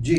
جی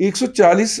140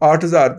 8,000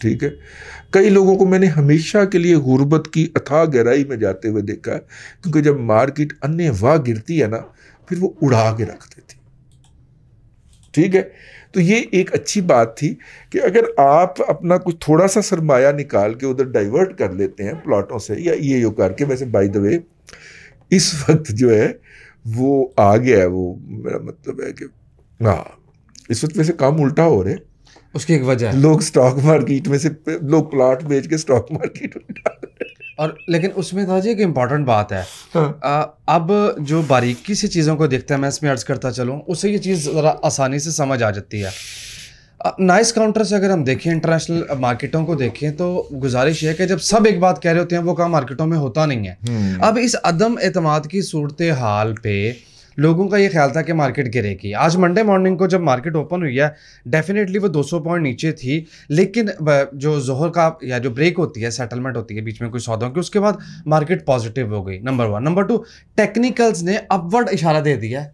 ٹھیک ہے. کئی لوگوں کو میں نے ہمیشہ کے لیے غربت کی اتھاہ گہرائی میں جاتے ہوئے دیکھا ہے, کیونکہ جب مارکیٹ انے واہ گرتی ہے نا, پھر وہ اڑا کے رکھ دیتی. ٹھیک ہے, تو یہ ایک اچھی بات تھی کہ اگر آپ اپنا کچھ تھوڑا سا سرمایہ نکال کے ادھر ڈائیورٹ کر لیتے ہیں پلاٹوں سے یا یہ کر کے. ویسے بائی دا وے اس وقت جو ہے وہ آ گیا ہے, وہ میرا مطلب ہے کہ ہاں اس وقت ویسے کام الٹا ہو رہے, اس کی ایک وجہ ہے لوگ اسٹاک مارکیٹ میں سے لوگ پلاٹ بیچ کے اسٹاک مارکیٹ میں ڈال رہے ہیں. اور لیکن اس میں تھا جی ایک امپورٹنٹ بات ہے, اب جو باریکی سے چیزوں کو دیکھتا ہے, میں اس میں عرض کرتا چلوں, اس سے یہ چیز ذرا آسانی سے سمجھ آ جاتی ہے. نائس کاؤنٹر سے اگر ہم دیکھیں, انٹرنیشنل مارکیٹوں کو دیکھیں, تو گزارش یہ ہے کہ جب سب ایک بات کہہ رہے ہوتے ہیں وہ کام مارکیٹوں میں ہوتا نہیں ہے. اب اس عدم اعتماد کی صورتحال پہ لوگوں کا یہ خیال تھا کہ مارکیٹ گرے گی. آج منڈے مارننگ کو جب مارکیٹ اوپن ہوئی ہے, ڈیفینیٹلی وہ 200 پوائنٹ نیچے تھی, لیکن جو ظہر کا یا جو بریک ہوتی ہے, سیٹلمنٹ ہوتی ہے بیچ میں کوئی سودوں کی, اس کے بعد مارکیٹ پازیٹیو ہو گئی. نمبر 1. نمبر 2, ٹیکنیکلز نے اپورڈ اشارہ دے دیا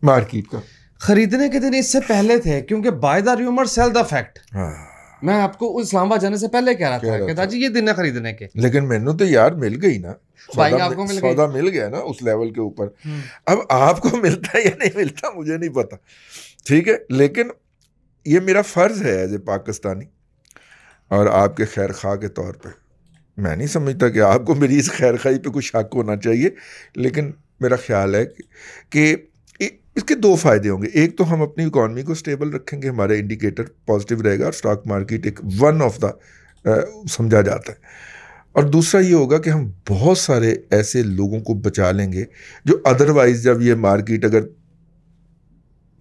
مارکیٹ کا. خریدنے کے دن اس سے پہلے تھے, کیونکہ buy the rumour sell the fact. میں آپ کو اسلام آباد جانے سے پہلے کہہ رہا تھا کہ جی یہ دن ہے خریدنے کے, لیکن مینو تو یار مل گئی نا, سودا مل گیا نا اس لیول کے اوپر. اب آپ کو ملتا ہے یا نہیں ملتا مجھے نہیں پتا, ٹھیک ہے, لیکن یہ میرا فرض ہے ایز اے پاکستانی اور آپ کے خیر خواہ کے طور پہ. میں نہیں سمجھتا کہ آپ کو میری اس خیر خواہی پہ کوئی شک ہونا چاہیے, لیکن میرا خیال ہے کہ اس کے 2 فائدے ہوں گے. ایک تو ہم اپنی اکانومی کو سٹیبل رکھیں گے, ہمارا انڈیکیٹر پازیٹیو رہے گا, اور اسٹاک مارکیٹ ایک ون آف دا سمجھا جاتا ہے. اور دوسرا یہ ہوگا کہ ہم بہت سارے ایسے لوگوں کو بچا لیں گے جو ادروائز جب یہ مارکیٹ اگر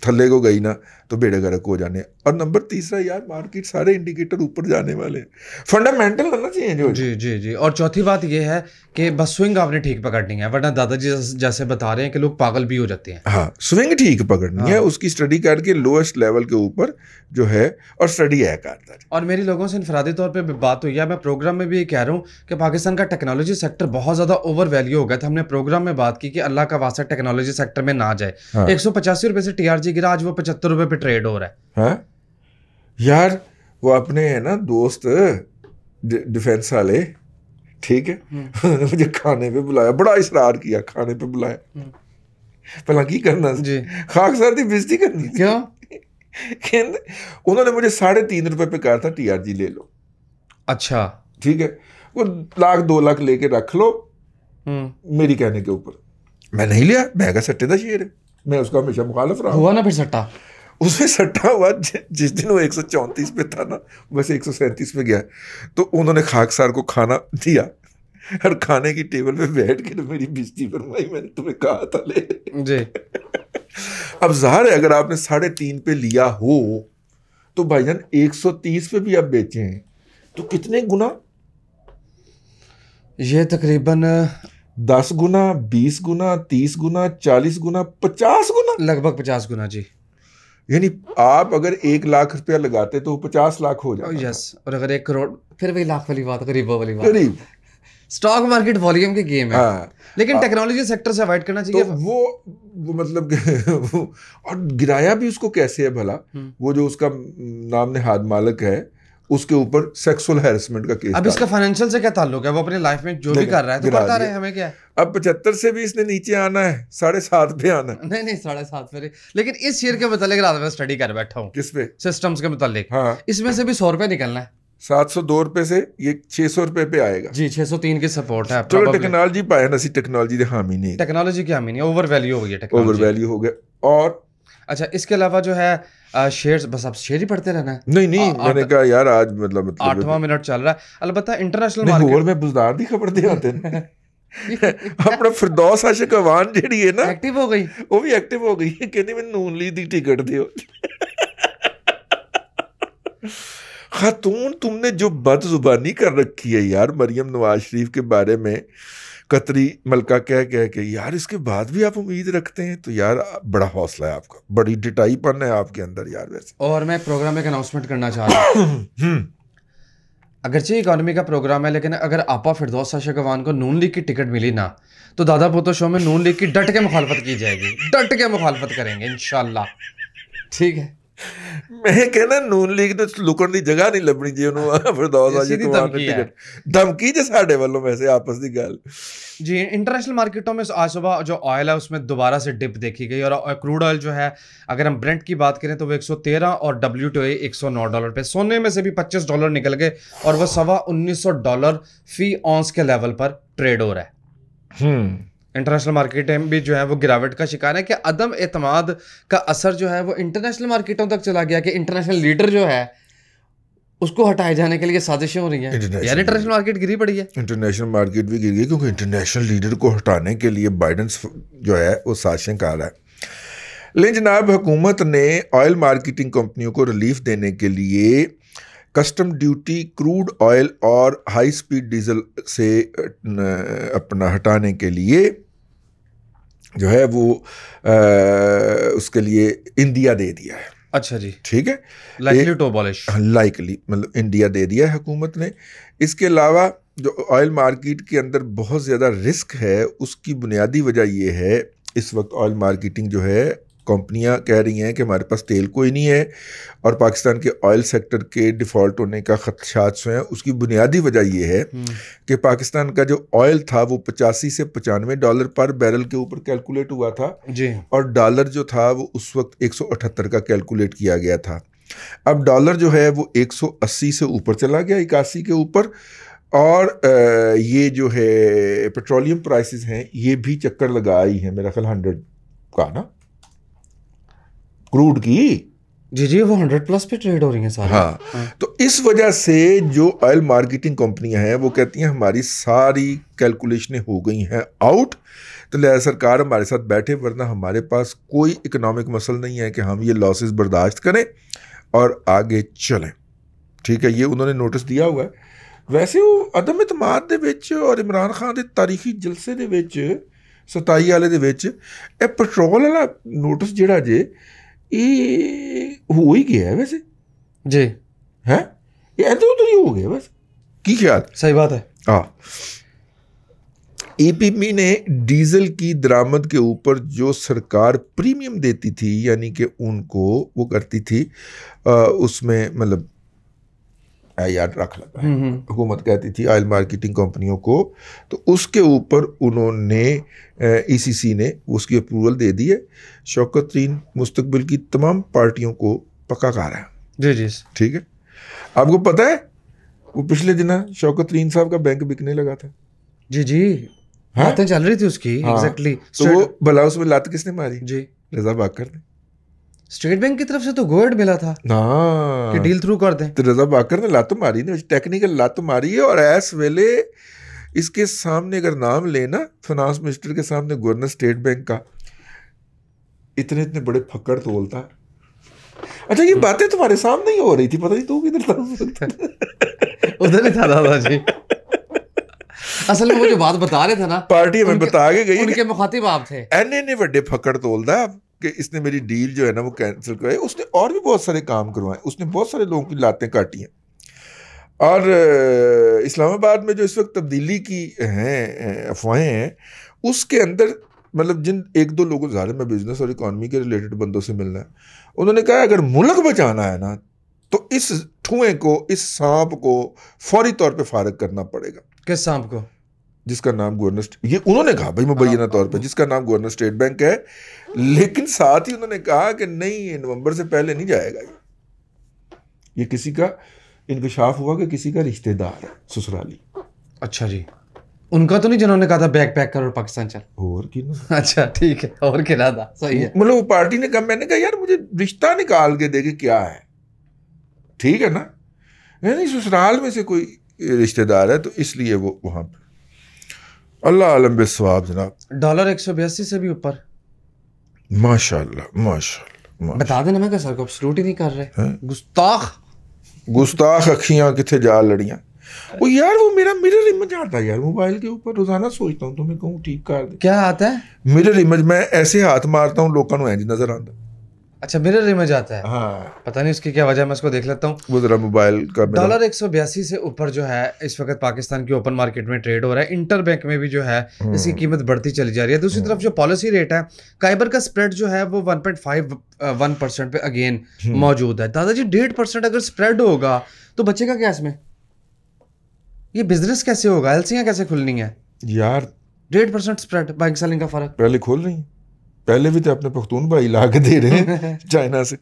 تھلے کو گئی نا تو بیڑے گرک ہو جانے. اور نمبر تیسرا, یار مارکیٹ سارے انڈیکیٹر اوپر جانے والے ہیں, فنڈامنٹل ہونا چاہیے جو. جی. اور چوتھی بات یہ ہے کہ بس سوئنگ آپ نے ٹھیک پکڑنی ہے, ورنہ دادا جی جیسے بتا رہے ہیں کہ لوگ پاگل بھی ہو جاتے ہیں. ہاں, سوئنگ ٹھیک پکڑنی ہے, اس کی اسٹڈی کر کے لوئسٹ لیول کے اوپر جو ہے, اور اسٹڈی ہے کرتا ہے. اور میری لوگوں سے انفرادی طور پہ بات ہوئی ہے, میں پروگرام میں بھی یہ کہہ رہا ہوں کہ پاکستان کا ٹیکنالوجی سیکٹر بہت زیادہ اوور ویلیو ہو گیا تھا. ہم نے پروگرام میں بات کی کہ اللہ کا واسطہ ٹیکنالوجی سیکٹر میں نہ جائے. 185 روپے سے TRG گرا, آج وہ 75 روپے پہ ٹریڈ ہو رہا ہے. یار وہ اپنے ہیں نا دوست ڈیفینس والے, ٹھیک ہے, انہوں نے مجھے کھانے پہ بلایا, بڑا اصرار کیا کھانے پہ بلایا. پہلا کی کرنا جی, خاک سار دی بےزتی کرنی. کیوں؟ انہوں نے مجھے 3.5 روپے پہ کہا تھا TRG لے لو. اچھا ٹھیک ہے, وہ 1 2 لاکھ لے کے رکھ لو میری کہنے کے اوپر. میں نہیں لیا, میں کہا سٹے دا شیر ہے, میں اس کا ہمیشہ مخالف رہا. ہوا نا پھر سٹا, اس میں سٹا ہوا. جس دن وہ 134 پہ تھا نا, ویسے 137 پہ گیا, تو انہوں نے خاکسار کو کھانا دیا, اور کھانے کی ٹیبل پہ بیٹھ کے میری بےزتی فرمائی, میں نے تمہیں کہا تھا لے جی. اب ظاہر ہے اگر آپ نے 3.5 پہ لیا ہو تو بھائی جان 130 پہ بھی آپ بیچے ہیں تو کتنے گنا؟ یہ تقریباً 10 گنا, 20 گنا, 30 گنا, 40 گنا, 50 گنا, لگ بھگ 50 گنا جی. یعنی آپ اگر 1 لاکھ روپیہ لگاتے تو 50 لاکھ ہو جائے. یس, اور اگر 1 کروڑ, پھر وہی لاکھ والی بات, غریبوں والی بات. غریب اسٹاک مارکیٹ والیوم کی گیم ہے, لیکن ٹیکنالوجی سیکٹر سے اوائڈ کرنا چاہیے. وہ مطلب اور گرایا بھی اس کو کیسے ہے بھلا, وہ جو اس کا نام نہاد مالک ہے اس کے اوپر سیکسول ہیرسمنٹ کا کیس. اب اس کا فائنینشیل سے کیا تعلق ہے, وہ اپنی لائف میں جو بھی کر رہا ہے تو کرتا رہے, ہمیں کیا ہے. اب 75 سے بھی اس نے نیچے آنا ہے, 7.5 پہ آنا ہے. نہیں 7.5 پہ. لیکن اس شیئر کے متعلق رات میں اسٹڈی کر بیٹھا ہوں. کس پہ؟ سسٹمز کے متعلق. ہاں, اس میں سے بھی 100 روپے نکلنا ہے. 702 روپے سے یہ 600 روپے پہ آئے گا جی. 603 کی سپورٹ ہے. چلو ٹیکنالوجی پائے نا, سی ٹیکنالوجی دے حامی نہیں, ٹیکنالوجی کی حامی نہیں, اوور ویلیو ہو گئی ہے, اوور ویلیو ہو گیا. اور اچھا اس کے علاوہ جو ہے شیئرز, بس آپ شیئر ہی پڑھتے رہنا ہے. نہیں میں نے کہا یار آج مطلب 8واں منٹ چل رہا ہے. البتہ انٹرنیشنل مارکیٹ اور میں بزدار دی خبر دے آتے ہیں. اپنا فردوس عاشق اوان جیڑی ہے نا ایکٹیو ہو گئی, وہ بھی ایکٹیو ہو گئی, کہندی میں نون لیگ دی ٹکٹ دیو. خاتون تم نے جو بد زبانی کر رکھی ہے یار مریم نواز شریف کے بارے میں, قطری ملکہ کہہ کے, یار اس کے بعد بھی آپ امید رکھتے ہیں, تو یار بڑا حوصلہ ہے آپ کا, بڑی ڈٹائی پن ہے آپ کے اندر یار. ویسے اور میں پروگرام میں ایک اناؤنسمنٹ کرنا چاہ رہا ہوں. اگرچہ اکانومی کا پروگرام ہے, لیکن اگر آپا فردوس عاشق اوان کو نون لیگ کی ٹکٹ ملی نا تو دادا پوتو شو میں نون لیگ کی ڈٹ کے مخالفت کی جائے گی, ڈٹ کے مخالفت کریں گے انشاءاللہ. ٹھیک ہے, ਮੈਂ ਕਹਿੰਦਾ ਨੂਨ ਲੀਗ ਤੇ ਲੁਕਣ ਦੀ ਜਗ੍ਹਾ ਨਹੀਂ ਲੱਭਣੀ ਜੇ ਉਹਨੂੰ ਫਿਰਦੌਸ ਆ ਜੀ ਧਮਕੀ ਜੇ ਸਾਡੇ ਵੱਲੋਂ ਵੈਸੇ ਆਪਸ ਦੀ ਗੱਲ جی. انٹرنیشنل مارکیٹوں میں آج صبح جو آئل ہے اس میں دوبارہ سے ڈپ دیکھی گئی, اور کروڈ آئل جو ہے اگر ہم برنٹ کی بات کریں تو وہ 113 اور WTI $109 پہ. سونے میں سے بھی $25 نکل گئے اور وہ $1900 فی اونس کے لیول پر ٹریڈ ہو رہا ہے. انٹرنیشنل مارکیٹیں بھی جو ہے وہ گراوٹ کا شکار ہے کہ عدم اعتماد کا اثر جو ہے وہ انٹرنیشنل مارکیٹوں تک چلا گیا کہ انٹرنیشنل لیڈر جو ہے اس کو ہٹائے جانے کے لیے سازشیں ہو رہی ہیں. یعنی انٹرنیشنل مارکیٹ گری پڑی ہے, انٹرنیشنل مارکیٹ بھی گر گئی کیونکہ انٹرنیشنل لیڈر کو ہٹانے کے لیے بائیڈن جو ہے وہ سازشیں کر رہا ہے. لیکن جناب حکومت نے آئل مارکیٹنگ کمپنیوں کو ریلیف دینے کے لیے کسٹم ڈیوٹی کروڈ آئل اور ہائی سپیڈ ڈیزل سے اپنا ہٹانے کے لیے جو ہے وہ اس کے لیے انڈیا دے دیا ہے. اچھا جی, ٹھیک ہے, لائکلی ٹو ابالش, لائکلی مطلب انڈیا دے دیا ہے حکومت نے. اس کے علاوہ جو آئل مارکیٹ کے اندر بہت زیادہ رسک ہے اس کی بنیادی وجہ یہ ہے اس وقت آئل مارکیٹنگ جو ہے کمپنیاں کہہ رہی ہیں کہ ہمارے پاس تیل کوئی نہیں ہے اور پاکستان کے آئل سیکٹر کے ڈیفالٹ ہونے کا خدشات ہیں. اس کی بنیادی وجہ یہ ہے کہ پاکستان کا جو آئل تھا وہ $85 سے $95 پر بیرل کے اوپر کیلکولیٹ ہوا تھا جی, اور ڈالر جو تھا وہ اس وقت 178 کا کیلکولیٹ کیا گیا تھا. اب ڈالر جو ہے وہ 180 سے اوپر چلا گیا, 81 کے اوپر, اور یہ جو ہے پیٹرولیم پرائسز ہیں یہ بھی چکر لگائی ہیں میرا خیال 100 کا نا کروڈ کی. جی جی, وہ 100+ پہ ٹریڈ ہو رہی ہیں سارے. ہاں, تو اس وجہ سے جو آئل مارکیٹنگ کمپنیاں ہیں وہ کہتی ہیں ہماری ساری کیلکولیشنیں ہو گئی ہیں آؤٹ, تو لہٰذا سرکار ہمارے ساتھ بیٹھے, ورنہ ہمارے پاس کوئی اکنامک مسئلہ نہیں ہے کہ ہم یہ لاسز برداشت کریں اور آگے چلیں. ٹھیک ہے, یہ انہوں نے نوٹس دیا ہوا ہے. ویسے وہ عدم اعتماد دے وچ اور عمران خان دے تاریخی جلسے دے وچ 27 والے دے وچ اے پیٹرول والا نوٹس جڑا جے یہ ہو ہی گیا ہے ویسے جی, ہے یہ ادھر ادھر ہی ہو گیا بس. کی خیال؟ صحیح بات ہے. ہاں, ای پی پی نے ڈیزل کی درآمد کے اوپر جو سرکار پریمیم دیتی تھی, یعنی کہ ان کو وہ کرتی تھی اس میں مطلب یاد رکھ لگا ہے, حکومت کہتی تھی آئل مارکیٹنگ کمپنیوں کو, تو اس کے اوپر انہوں نے ای سی سی نے اس کی اپروول دے دی ہے. شوکت ترین مستقبل کی تمام پارٹیوں کو پکا کر رہا ہے. جی جی, ٹھیک ہے. آپ کو پتہ ہے وہ پچھلے دن شوکت ترین صاحب کا بینک بکنے لگا تھا. جی جی, باتیں چل رہی تھی اس کی. ایگزیکٹلی, تو وہ بھلا اس میں لات کس نے ماری؟ جی, رضا باکر نے. اسٹیٹ بینک کی طرف سے تو گوڈ ملا تھا کہ ڈیل تھرو کر دیں, تو رضا باکر نے لات ماری نے, ٹیکنیکل لات ماری ہے. اور ایس ویلے اس کے سامنے اگر نام لینا فنانس منسٹر کے سامنے گورنر اسٹیٹ بینک کا, اتنے اتنے بڑے پھکڑ تولتا. اچھا یہ باتیں تمہارے سامنے ہی ہو رہی تھی, پتہ نہیں تو کدھر تھا, ادھر ہی تھا دادا جی. اصل میں وہ جو بات بتا رہے تھے نا, پارٹی ہمیں بتا کے گئی, ان کے مخاطب آپ تھے. اینے بڑے پھکڑ تولتا کہ اس نے میری ڈیل جو ہے نا وہ کینسل کروائی. اس نے اور بھی بہت سارے کام کروائے, اس نے بہت سارے لوگوں کی لاتیں کاٹی ہیں. اور اسلام آباد میں جو اس وقت تبدیلی کی ہیں افواہیں ہیں, اس کے اندر مطلب جن ایک دو لوگوں ظاہر میں بزنس اور اکانومی کے ریلیٹڈ بندوں سے ملنا ہے, انہوں نے کہا اگر ملک بچانا ہے نا تو اس ٹھوئیں کو, اس سانپ کو فوری طور پہ فارغ کرنا پڑے گا. کس سانپ کو؟ جس کا نام گورنر, یہ انہوں نے کہا بھائی مبینہ طور پہ, جس کا نام گورنر اسٹیٹ بینک ہے. لیکن ساتھ ہی انہوں نے کہا کہ نہیں, یہ نومبر سے پہلے نہیں جائے گا. یہ کسی کا انکشاف ہوا کہ کسی کا رشتہ دار ہے سسرالی. اچھا جی, ان کا تو نہیں جنہوں نے کہا تھا بیگ پیک کر اور پاکستان چل؟ اور کی نا. اچھا ٹھیک ہے, اور کیا تھا, صحیح ہے. مطلب وہ پارٹی نے کہا, میں نے کہا یار مجھے رشتہ نکال کے دے کہ کیا ہے, ٹھیک ہے نا, یعنی سسرال میں سے کوئی رشتہ دار ہے, تو اس لیے وہ وہاں پہ. اللہ عالم بالثواب جناب. ڈالر 182 سے بھی اوپر, ماشاء اللہ ماشاء اللہ. بتا دینا میں کہ سر کو سلوٹ ہی نہیں کر رہے. گستاخ اکھیاں کتنے جا لڑیاں. وہ یار وہ میرا مرر امیج آتا ہے یار موبائل کے اوپر, روزانہ سوچتا ہوں تو میں کہوں ٹھیک کر دے. کیا آتا ہے؟ Mirror image. میں ایسے ہاتھ مارتا ہوں لوگوں کو اینج نظر آتا. اچھا مرر امیج آتا ہے, ہاں پتہ نہیں اس کی کیا وجہ ہے, میں اس کو دیکھ لیتا ہوں. وہ ذرا موبائل کا ڈالر 182 سے اوپر جو ہے اس وقت پاکستان کی اوپن مارکیٹ میں ٹریڈ ہو رہا ہے. انٹر بینک میں بھی جو ہے اس کی قیمت بڑھتی چلی جا رہی ہے. دوسری طرف جو پالیسی ریٹ ہے کائبر کا سپریڈ جو ہے وہ 1.51% پہ اگین موجود ہے. دادا جی 1.5% اگر سپریڈ ہوگا تو بچے کا کیا اس میں, یہ بزنس کیسے ہوگا, ایلسیاں کیسے کھلنی ہے یار؟ 1.5% سپریڈ بائنگ سیلنگ کا فرق پہلے کھول رہی ہیں, پہلے بھی تو اپنے پختون بھائی لا کے دے رہے ہیں چائنا سے.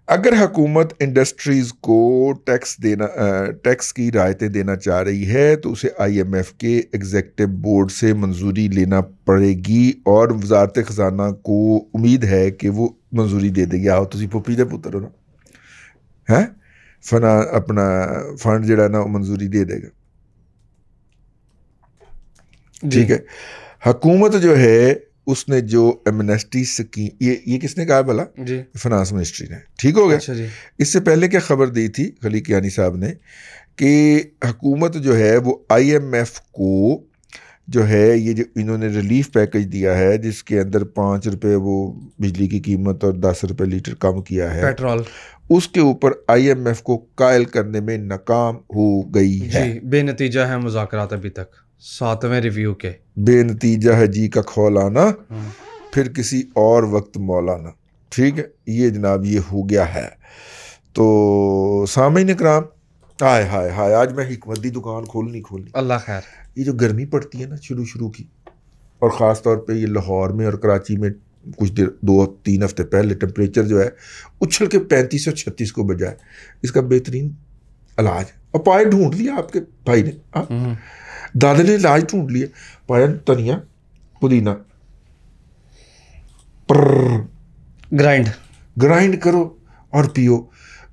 اگر حکومت انڈسٹریز کو ٹیکس کی رعایتیں دینا چاہ رہی ہے تو اسے IMF کے ایگزیکٹو بورڈ سے منظوری لینا پڑے گی, اور وزارت خزانہ کو امید ہے کہ وہ منظوری دے دے گی. آؤ تسی پھوپھی دے پتر ہو نا, ہے اپنا فنڈ جڑا نا وہ منظوری دے دے گا. ٹھیک ہے, حکومت جو ہے اس نے جو ایمنیسٹی اسکیم, یہ کس نے کہا بھلا؟ جی فنانس منسٹری نے. ٹھیک ہو گیا. اچھا جی, اس سے پہلے کیا خبر دی تھی خلیق یانی صاحب نے کہ حکومت جو ہے وہ IMF کو جو ہے یہ جو انہوں نے ریلیف پیکج دیا ہے جس کے اندر 5 روپے وہ بجلی کی قیمت اور 10 روپے لیٹر کم کیا ہے پیٹرول, اس کے اوپر IMF کو قائل کرنے میں ناکام ہو گئی ہے. جی بے نتیجہ ہے مذاکرات ابھی تک 7ویں ریویو کے. بے نتیجہ ہے جی کا کھولانا, پھر کسی اور وقت مولانا. ٹھیک ہے, یہ جناب یہ ہو گیا ہے. تو سامعین اکرام, ہائے ہائے ہائے, آج میں حکمت دی دکان کھولنی. اللہ خیر. یہ جو گرمی پڑتی ہے نا شروع کی, اور خاص طور پہ یہ لاہور میں اور کراچی میں کچھ دیر 2-3 ہفتے پہلے ٹمپریچر جو ہے اچھل کے 35 اور 36 کو بجائے, اس کا بہترین علاج, اور پائے ڈھونڈ لیا آپ کے بھائی نے, دادا نے علاج ڈھونڈ لیے. پایا دھنیا پودینہ گرائنڈ کرو اور پیو.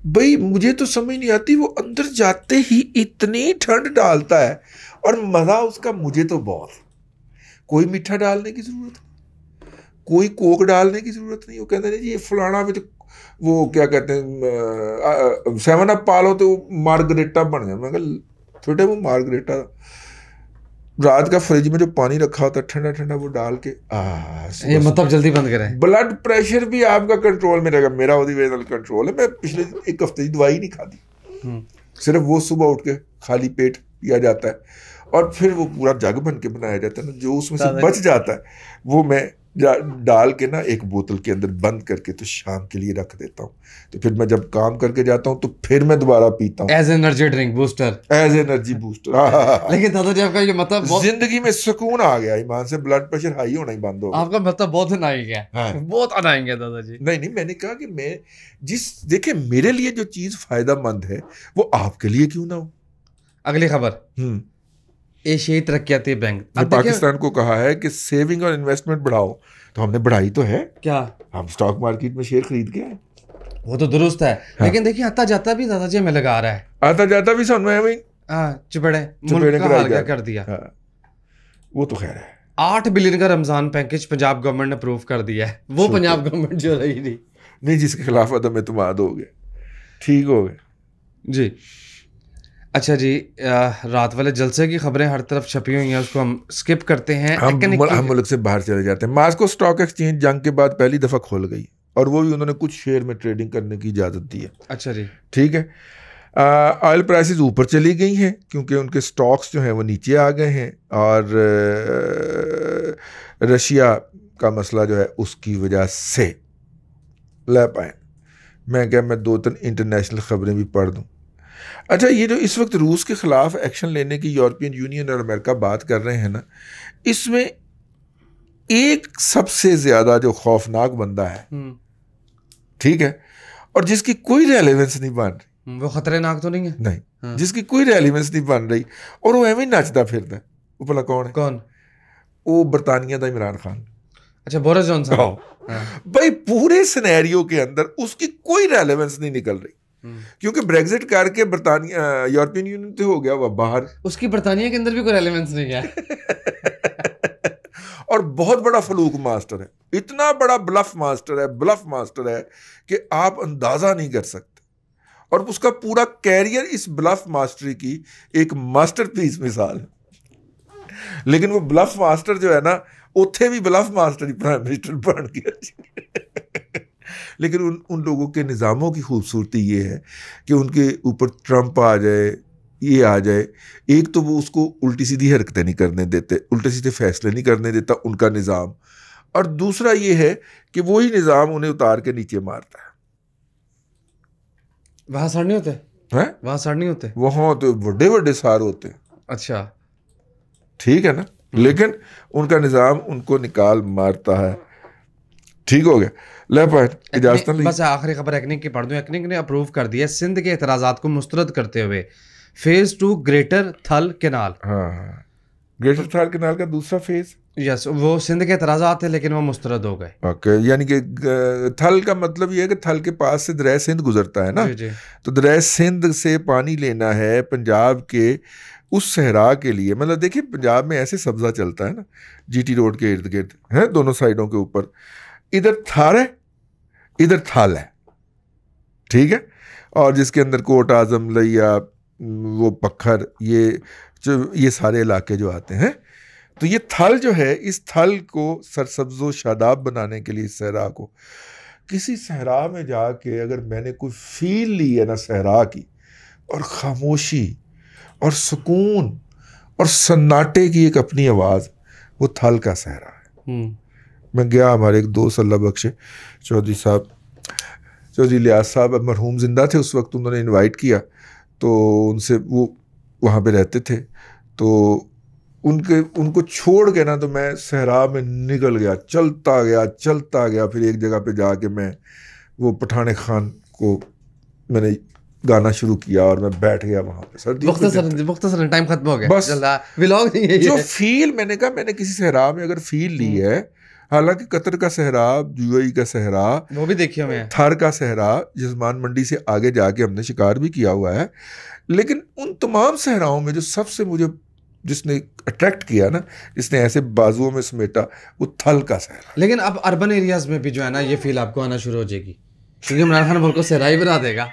بھائی مجھے تو سمجھ نہیں آتی, وہ اندر جاتے ہی اتنی ٹھنڈ ڈالتا ہے اور مزہ اس کا مجھے تو بہت. کوئی میٹھا ڈالنے کی ضرورت نہیں, کوئی کوک ڈالنے کی ضرورت نہیں. وہ کہتے ہیں جی یہ فلانا بھی تو وہ کیا کہتے ہیں 7 اپ پالو تو مارگریٹا بن جائے. میں کہا چھوٹے وہ مارگریٹا رات کا فریج میں جو پانی رکھا ہوتا ہے ٹھنڈا ٹھنڈا وہ ڈال کے یہ مطلب جلدی بند کریں. بلڈ پریشر بھی آپ کا کنٹرول میں رہے گا. میرا اوریجنل کنٹرول ہے. میں پچھلے 1 ہفتے کی دوائی نہیں کھاتی, صرف وہ صبح اٹھ کے خالی پیٹ پیا جاتا ہے, اور پھر وہ پورا جگ بن کے بنایا جاتا ہے نا, جو اس میں سے بچ جاتا ہے وہ میں ڈال کے نا ایک بوتل کے اندر بند کر کے تو شام کے لیے رکھ دیتا ہوں. تو پھر میں جب کام کر کے جاتا ہوں تو پھر میں دوبارہ پیتا ہوں as energy drink booster, as energy booster. لیکن دادا جی آپ کا یہ مطلب زندگی میں سکون آ گیا, ایمان سے بلڈ پریشر ہائی ہونا ہی بند ہو گیا. آپ کا مطلب بہت انائیں گے, بہت انائیں گے دادا جی. نہیں میں نے کہا کہ میں دیکھیں میرے لیے جو چیز فائدہ مند ہے وہ آپ کے لیے کیوں نہ ہو. اگلی خبر, ایشیائی ترقیاتی بینک نے پاکستان کو کہا ہے کہ سیونگ اور انویسٹمنٹ بڑھاؤ. تو ہم نے بڑھائی تو ہے کیا, ہم اسٹاک مارکیٹ میں شیئر خرید کے ہیں, وہ تو درست ہے, لیکن دیکھیے آتا جاتا بھی دادا جی ہمیں لگا رہا ہے, آتا جاتا بھی سن میں چپڑے ملک کا حال کیا کر دیا. وہ تو خیر ہے. 8 بلین کا رمضان پیکج پنجاب گورنمنٹ نے اپروو کر دیا ہے. وہ پنجاب گورنمنٹ جو رہی تھی نہیں, جس کے خلاف عدم اعتماد ہو گیا. ٹھیک ہو گئے جی. اچھا جی, رات والے جلسے کی خبریں ہر طرف چھپی ہوئی ہیں, اس کو ہم سکپ کرتے ہیں. ہم ملک سے باہر چلے جاتے ہیں. ماسکو سٹاک ایکسچینج جنگ کے بعد پہلی دفعہ کھول گئی, اور وہ بھی انہوں نے کچھ شیئر میں ٹریڈنگ کرنے کی اجازت دی ہے. اچھا جی, ٹھیک ہے. آئل پرائسز اوپر چلی گئی ہیں کیونکہ ان کے سٹاکس جو ہیں وہ نیچے آ گئے ہیں, اور رشیا کا مسئلہ جو ہے اس کی وجہ سے لے پائیں. میں 2-3 انٹرنیشنل خبریں بھی پڑھ دوں. اچھا, یہ جو اس وقت روس کے خلاف ایکشن لینے کی یورپین یونین اور امریکہ بات کر رہے ہیں نا, اس میں ایک سب سے زیادہ جو خوفناک بندہ ہے, ٹھیک ہے, اور جس کی کوئی ریلیونس نہیں بن رہی. وہ خطرے ناک تو نہیں ہے؟ نہیں, جس کی کوئی ریلیونس نہیں بن رہی, اور وہ ایویں نچتا پھرتا ہے. وہ بھلا کون ہے؟ کون؟ وہ برطانیہ دا عمران خان. اچھا, بورس جانسن. بھائی پورے سینیریو کے اندر اس کی کوئی ریلیونس نہیں نکل رہی, کیونکہ بریگزٹ کر کے برطانیہ یورپین یونین سے ہو گیا وہ باہر. اس کی برطانیہ کے اندر بھی کوئی ریلیونس نہیں ہے. اور بہت بڑا فلوک ماسٹر ہے, اتنا بڑا بلف ماسٹر ہے کہ آپ اندازہ نہیں کر سکتے. اور اس کا پورا کیریئر اس بلف ماسٹری کی ایک ماسٹر پیس مثال ہے. لیکن وہ بلف ماسٹر جو ہے نا, اتھے بھی بلف ماسٹر ہی پرائم منسٹر بن گیا. لیکن ان لوگوں کے نظاموں کی خوبصورتی یہ ہے کہ ان کے اوپر ٹرمپ آ جائے، یہ آ جائے، ایک تو وہ اس کو الٹی سیدھی حرکتیں نہیں کرنے دیتے، الٹے سیدھے فیصلے نہیں کرنے دیتا ان کا نظام، اور دوسرا یہ ہے کہ وہی نظام انہیں اتار کے نیچے مارتا ہے۔ وہاں سڑ نہیں ہوتے؟ وہاں سڑ نہیں ہوتے؟ وہاں تو بڑے بڑے سار ہوتے ہیں۔ اچھا ٹھیک ہے نا، لیکن ان کا نظام ان کو نکال مارتا ہے۔ ٹھیک ہو گیا، لے پائے اجازت نہیں۔ بس آخری خبر ایکنک کی پڑھ دوں۔ ایکنک نے اپروو کر دیا سندھ کے اعتراضات کو مسترد کرتے ہوئے فیز 2 گریٹر تھل کینال۔ ہاں، گریٹر تھل کینال کا دوسرا فیز، یس، وہ سندھ کے اعتراضات تھے لیکن وہ مسترد ہو گئے۔ اوکے، یعنی کہ تھل کا مطلب یہ ہے کہ تھل کے پاس سے دریائے سندھ گزرتا ہے نا، تو دریائے سندھ سے پانی لینا ہے پنجاب کے اس صحرا کے لیے۔ مطلب دیکھیں پنجاب میں ایسے سبزہ چلتا ہے نا جی ٹی روڈ کے ارد گرد ہے، دونوں سائڈوں کے اوپر، ادھر تھار ہے ادھر تھل ہے، ٹھیک ہے، اور جس کے اندر کوٹ اعظم، لیا، وہ پکھر، یہ سارے علاقے جو آتے ہیں، تو یہ تھل جو ہے، اس تھل کو سرسبز و شاداب بنانے کے لیے اس صحرا کو، کسی صحرا میں جا کے اگر میں نے کوئی فیل لی ہے نا صحرا کی، اور خاموشی اور سکون اور سناٹے کی ایک اپنی آواز، وہ تھل کا صحرا ہے۔ میں گیا، ہمارے ایک دوست اللہ بخشے چودھری صاحب، چودھری لیاس صاحب اب مرحوم زندہ تھے اس وقت، انہوں نے انوائٹ کیا، تو ان سے وہ وہاں پہ رہتے تھے، تو ان کو چھوڑ کے نا تو میں صحرا میں نکل گیا، چلتا گیا، پھر ایک جگہ پہ جا کے میں وہ پٹھان خان کو میں نے گانا شروع کیا اور میں بیٹھ گیا وہاں پہ۔ مختصر ٹائم ختم ہو گیا، بس ولاگ نہیں ہے جو فیل میں نے کہا، میں نے کسی صحرا میں اگر فیل لی ہے، حالانکہ قطر کا صحرا، یو اے ای کا صحرا، وہ بھی دیکھیے میں، تھار کا صحرا، جسمان منڈی سے آگے جا کے ہم نے شکار بھی کیا ہوا ہے، لیکن ان تمام صحراؤں میں جو سب سے مجھے جس نے اٹریکٹ کیا نا، جس نے ایسے بازوؤں میں سمیٹا، وہ تھل کا صحرا۔ لیکن اب اربن ایریاز میں بھی جو ہے نا یہ فیل آپ کو آنا شروع ہو جائے گی، کیونکہ عمران خان ملک کو صحرا ہی بنا دے گا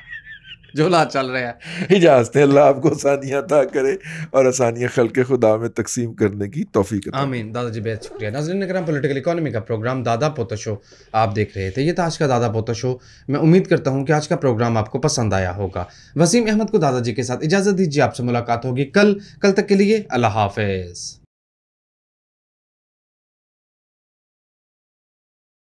جو حالات چل رہے ہیں۔ اجازت ہے، اللہ آپ کو آسانیاں عطا کرے اور آسانیاں خلق خدا میں تقسیم کرنے کی توفیق عطا۔ آمین۔ دادا جی بہت شکریہ۔ ناظرین اکرام، پولیٹیکل اکانومی کا پروگرام دادا پوتا شو آپ دیکھ رہے تھے۔ یہ تھا آج کا دادا پوتا شو۔ میں امید کرتا ہوں کہ آج کا پروگرام آپ کو پسند آیا ہوگا۔ وسیم احمد کو دادا جی کے ساتھ اجازت دیجیے، آپ سے ملاقات ہوگی کل تک کے لیے اللہ حافظ۔